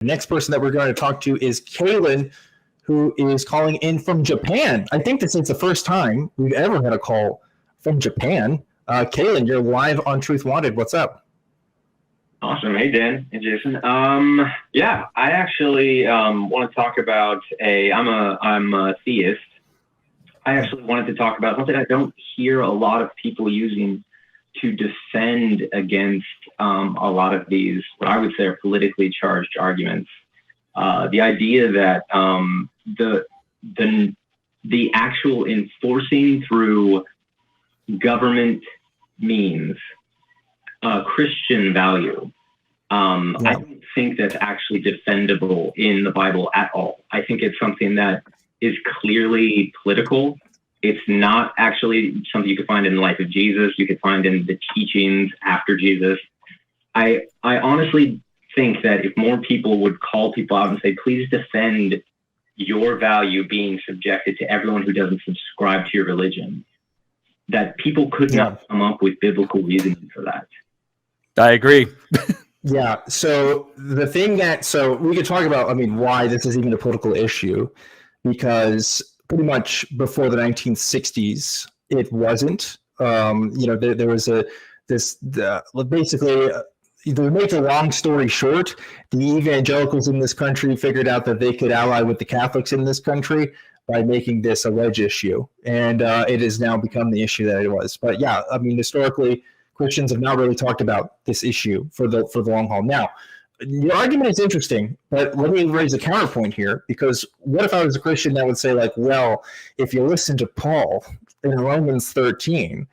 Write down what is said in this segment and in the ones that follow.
The next person that we're going to talk to is Kaylen, who is calling in from Japan. I think this is the first time we've ever had a call from Japan. Kaylen, you're live on Truth Wanted. What's up? Awesome. Hey, Dan. Hey, Jason. Yeah, I actually want to talk about I'm a theist. I actually wanted to talk about something I don't hear a lot of people using to defend against a lot of these, what I would say are politically charged arguments. The idea that the actual enforcing through government means Christian value. I don't think that's actually defendable in the Bible at all. I think it's something that is clearly political. It's not actually something you could find in the life of Jesus. You could find in the teachings after Jesus. I honestly think that if more people would call people out and say, please defend your value being subjected to everyone who doesn't subscribe to your religion, that people could not come up with biblical reasoning for that. I agree. Yeah. So the thing so we could talk about, why this is even a political issue, because pretty much before the 1960s, it wasn't. There was basically, to make a long story short, the evangelicals in this country figured out that they could ally with the Catholics in this country by making this a wedge issue, and it has now become the issue that it was. But yeah, historically, Christians have not really talked about this issue for the long haul. Now, your argument is interesting, but let me raise a counterpoint here, because what if I was a Christian that would say, like, well, if you listen to Paul in Romans 13,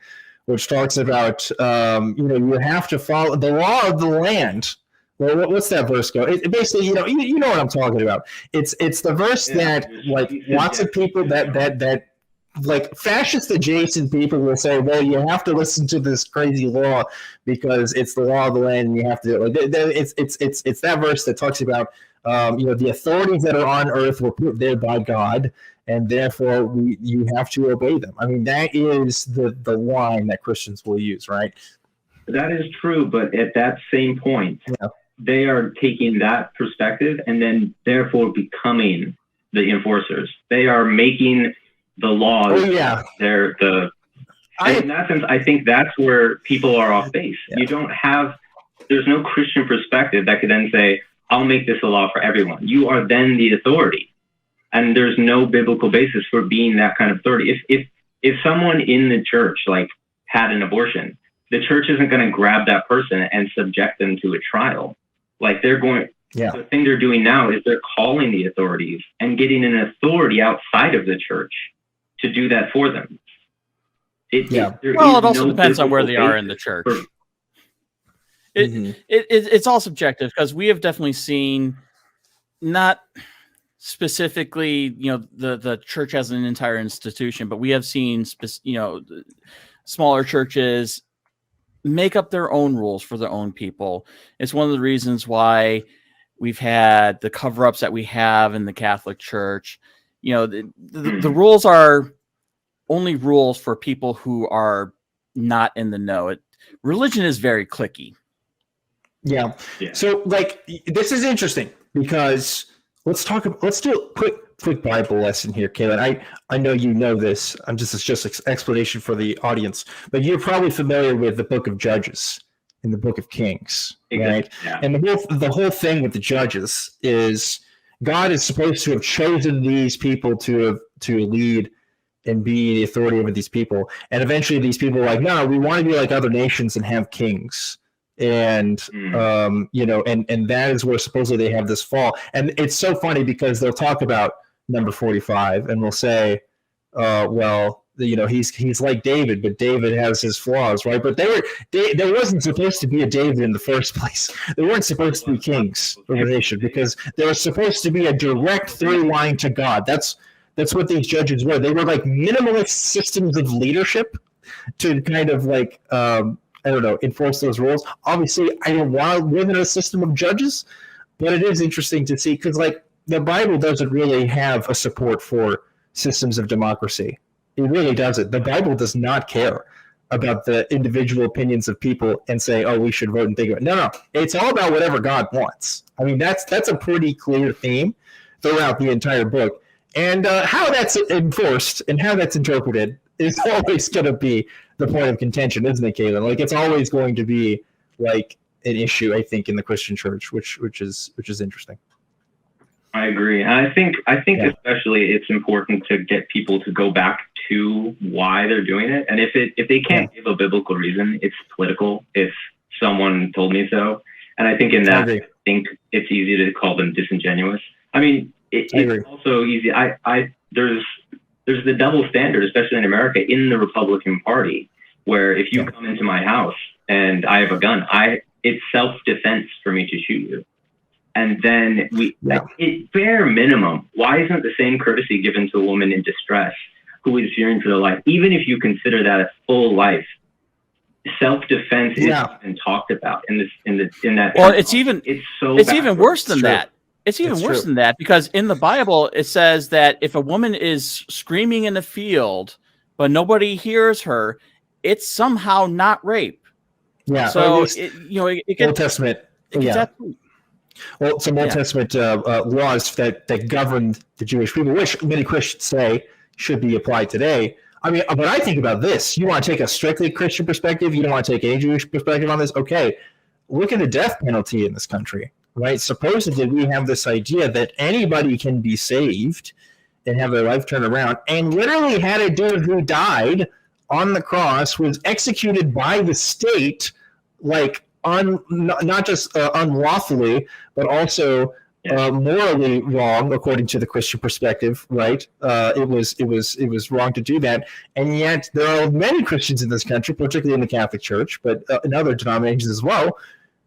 which talks about, you have to follow the law of the land. Well, what's that verse go? It basically, you know what I'm talking about. It's the verse that, like, lots of people that like fascist adjacent people will say, well, you have to listen to this crazy law because it's the law of the land, and you have to. It's that verse that talks about, the authorities that are on earth were put there by God, and therefore you have to obey them. That is the line that Christians will use, right? That is true, but at that same point, they are taking that perspective and then therefore becoming the enforcers. They are making the laws. In that sense, I think that's where people are off base. Yeah. There's no Christian perspective that could then say, I'll make this a law for everyone. You are then the authority. And there's no biblical basis for being that kind of authority. If someone in the church, like, had an abortion, the church isn't going to grab that person and subject them to a trial. Like, the thing they're doing now is they're calling the authorities and getting an authority outside of the church to do that for them. It also depends on where they are in the church. It's all subjective, because we have definitely seen, not specifically, the church as an entire institution, but we have seen, smaller churches make up their own rules for their own people. It's one of the reasons why we've had the cover-ups that we have in the Catholic Church. The rules are only rules for people who are not in the know. Religion is very cliquey. Yeah. So, like, this is interesting, because let's do a quick Bible lesson here, Kaylen. I know you know this. It's just an explanation for the audience, but you're probably familiar with the Book of Judges and the Book of Kings, right? Yeah. And the whole thing with the Judges is God is supposed to have chosen these people to lead and be the authority over these people, and eventually these people are like, no, we want to be like other nations and have kings. And and that is where supposedly they have this fall. And it's so funny, because they'll talk about number 45 and we'll say, he's like David, but David has his flaws, right? But there wasn't supposed to be a David in the first place. They weren't supposed to be kings of a nation, because there was supposed to be a direct through line to God. That's what these judges were. They were like minimalist systems of leadership to kind of like enforce those rules. Obviously, I don't want to live in a system of judges, but it is interesting to see, because, like, the Bible doesn't really have a support for systems of democracy. It really doesn't. The Bible does not care about the individual opinions of people and say, oh, we should vote and think about it. No. It's all about whatever God wants. I mean, that's a pretty clear theme throughout the entire book. And how that's enforced and how that's interpreted is always going to be the point of contention, isn't it, Kaylen? Like, it's always going to be like an issue, I think, in the Christian church, which is interesting. I agree. And I think especially it's important to get people to go back to why they're doing it. And if they can't give a biblical reason, it's political. If someone told me so. And I think in that, I think it's easy to call them disingenuous. I mean, it's also easy. There's the double standard, especially in America, in the Republican Party, where if you come into my house and I have a gun, it's self-defense for me to shoot you. And then at bare minimum, why isn't the same courtesy given to a woman in distress who is fearing for their life? Even if you consider that a full life, self-defense isn't even talked about in that. Well, it's even worse than that. It's even worse than that, because in the Bible, it says that if a woman is screaming in a field, but nobody hears her, it's somehow not rape. Yeah. So, it gets, Old Testament. Well, some Old Testament laws that govern the Jewish people, which many Christians say should be applied today. I mean, but I think about this. You want to take a strictly Christian perspective? You don't want to take any Jewish perspective on this? Okay, look at the death penalty in this country. Right? Supposedly, we have this idea that anybody can be saved and have their life turned around. And literally had a dude who died on the cross, was executed by the state, like not just unlawfully, but also morally wrong, according to the Christian perspective. Right? It was wrong to do that. And yet, there are many Christians in this country, particularly in the Catholic Church, but in other denominations as well,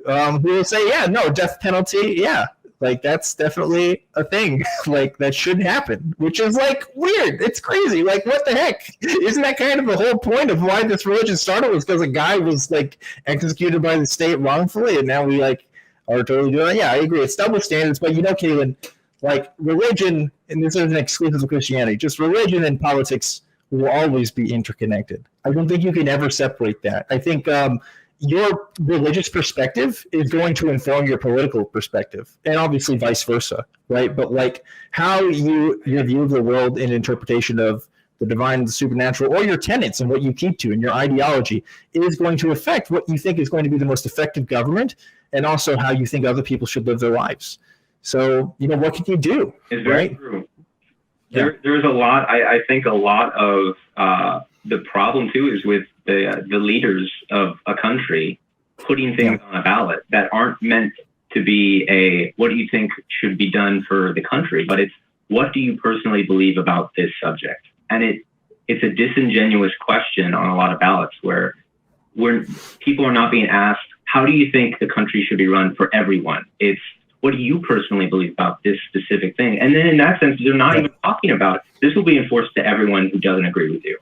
who will say, death penalty, like that's definitely a thing, like that should happen, which is like weird. It's crazy. Like, what the heck? Isn't that kind of the whole point of why this religion started, was because a guy was like executed by the state wrongfully, and now we like are totally doing it? Yeah, I agree. It's double standards, but Kaylen, like religion, and this isn't exclusive to Christianity, just religion and politics will always be interconnected. I don't think you can ever separate that. I think your religious perspective is going to inform your political perspective, and obviously vice versa, right? But like how your view of the world and interpretation of the divine and the supernatural, or your tenets and what you keep to and your ideology, is going to affect what you think is going to be the most effective government, and also how you think other people should live their lives. So, what can you do? It's very true. There's a lot. I think a lot of the problem too is with the leaders of a country putting things on a ballot that aren't meant to be what do you think should be done for the country, but it's what do you personally believe about this subject? And it's a disingenuous question on a lot of ballots where people are not being asked, how do you think the country should be run for everyone? It's, what do you personally believe about this specific thing? And then in that sense, they're not even talking about this will be enforced to everyone who doesn't agree with you.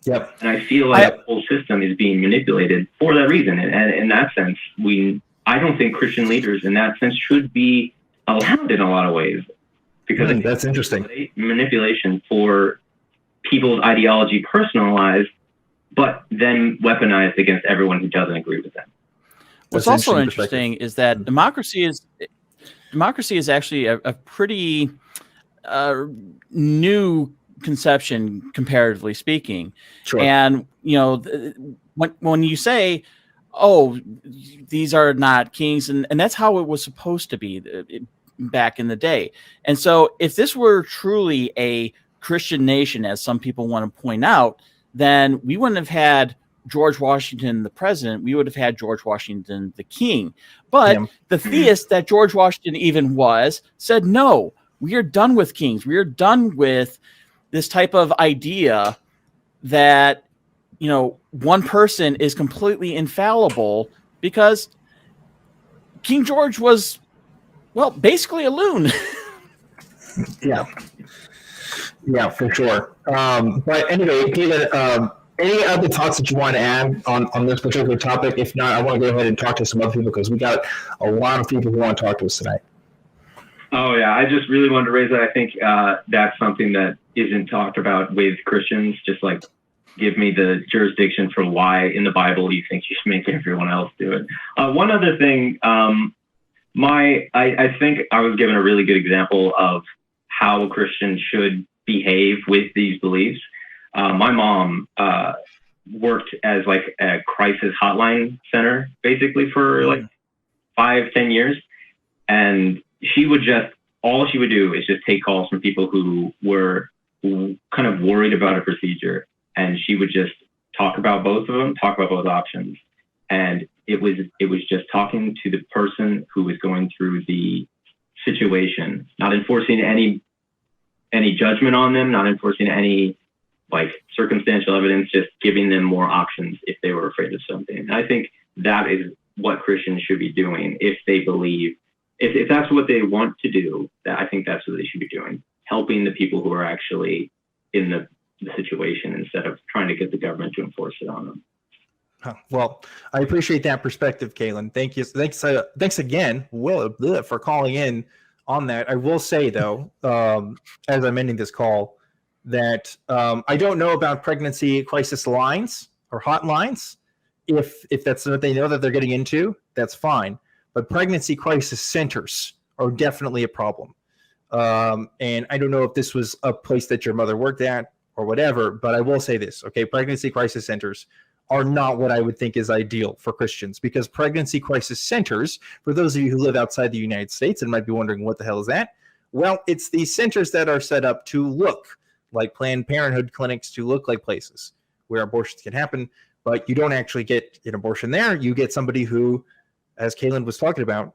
Yep. And I feel like the whole system is being manipulated for that reason. And in that sense, I don't think Christian leaders in that sense should be allowed in a lot of ways. Because that's interesting. Manipulation for people's ideology personalized, but then weaponized against everyone who doesn't agree with them. What's also interesting is that democracy is actually a pretty new conception, comparatively speaking. Sure. And when you say, "Oh, these are not kings," and that's how it was supposed to be back in the day. And so, if this were truly a Christian nation, as some people want to point out, then we wouldn't have had George Washington the president. We would have had George Washington the king. But the theist that George Washington even was said, no, we are done with kings. We are done with this type of idea that, one person is completely infallible, because King George was, basically a loon. Yeah, for sure. But anyway, Kaylen, any other thoughts that you want to add on this particular topic? If not, I want to go ahead and talk to some other people, because we got a lot of people who want to talk to us tonight. Oh, yeah. I just really wanted to raise that. I think that's something that isn't talked about with Christians, just like give me the jurisdiction for why in the Bible you think you should make everyone else do it. One other thing, I think I was given a really good example of how a Christian should behave with these beliefs. My mom worked as like a crisis hotline center basically for like 5-10 years, and all she would do is just take calls from people who were kind of worried about a procedure, and she would just talk about both of them, talk about both options. And it was just talking to the person who was going through the situation, not enforcing any judgment on them, not enforcing any like circumstantial evidence, just giving them more options if they were afraid of something. And I think that is what Christians should be doing if they believe, if that's what they want to do, I think that's what they should be doing, helping the people who are actually in the situation instead of trying to get the government to enforce it on them. Well, I appreciate that perspective, Kaylen. Thank you. Thanks again, Will, for calling in on that. I will say, though, as I'm ending this call, that I don't know about pregnancy crisis lines or hotlines. If that's what they know that they're getting into, that's fine. But pregnancy crisis centers are definitely a problem. And I don't know if this was a place that your mother worked at or whatever, but I will say this, okay? Pregnancy crisis centers are not what I would think is ideal for Christians, because pregnancy crisis centers, for those of you who live outside the United States and might be wondering what the hell is that? Well, it's these centers that are set up to look like Planned Parenthood clinics, to look like places where abortions can happen, but you don't actually get an abortion there. You get somebody who, as Kaylen was talking about,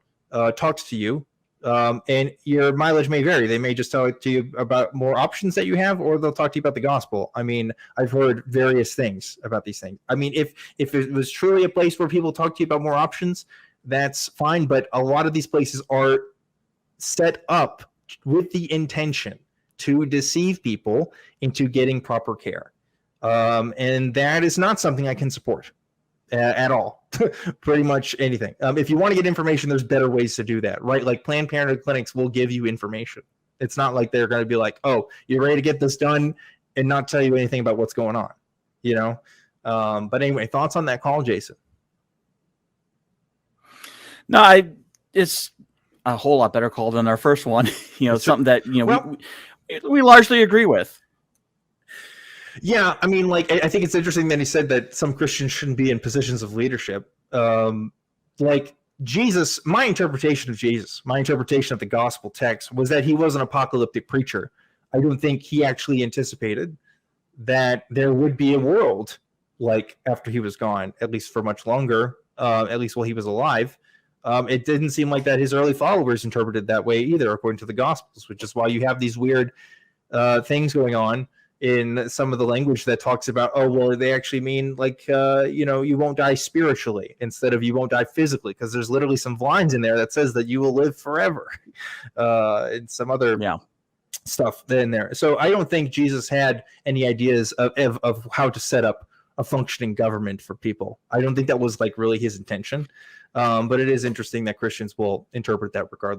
talks to you, and your mileage may vary. They may just talk to you about more options that you have, or they'll talk to you about the gospel. I mean, I've heard various things about these things. I mean, if it was truly a place where people talk to you about more options, that's fine. But a lot of these places are set up with the intention to deceive people into getting proper care. And that is not something I can support at all. Pretty much anything. If you want to get information, there's better ways to do that, right? Like Planned Parenthood clinics will give you information. It's not like they're going to be like, oh, you're ready to get this done, and not tell you anything about what's going on, you know? But anyway, thoughts on that call, Jason? No, it's a whole lot better call than our first one. Something that, we largely agree with. Yeah, I mean, like, I think it's interesting that he said that some Christians shouldn't be in positions of leadership. Like Jesus, my interpretation of Jesus, my interpretation of the gospel text was that he was an apocalyptic preacher. I don't think he actually anticipated that there would be a world like after he was gone, at least for much longer, at least while he was alive. It didn't seem like that his early followers interpreted that way either, according to the Gospels, which is why you have these weird things going on in some of the language that talks about, oh, well, they actually mean like, you won't die spiritually instead of you won't die physically, because there's literally some lines in there that says that you will live forever, and some other stuff in there. So I don't think Jesus had any ideas of how to set up a functioning government for people. I don't think that was like really his intention. But it is interesting that Christians will interpret that regardless.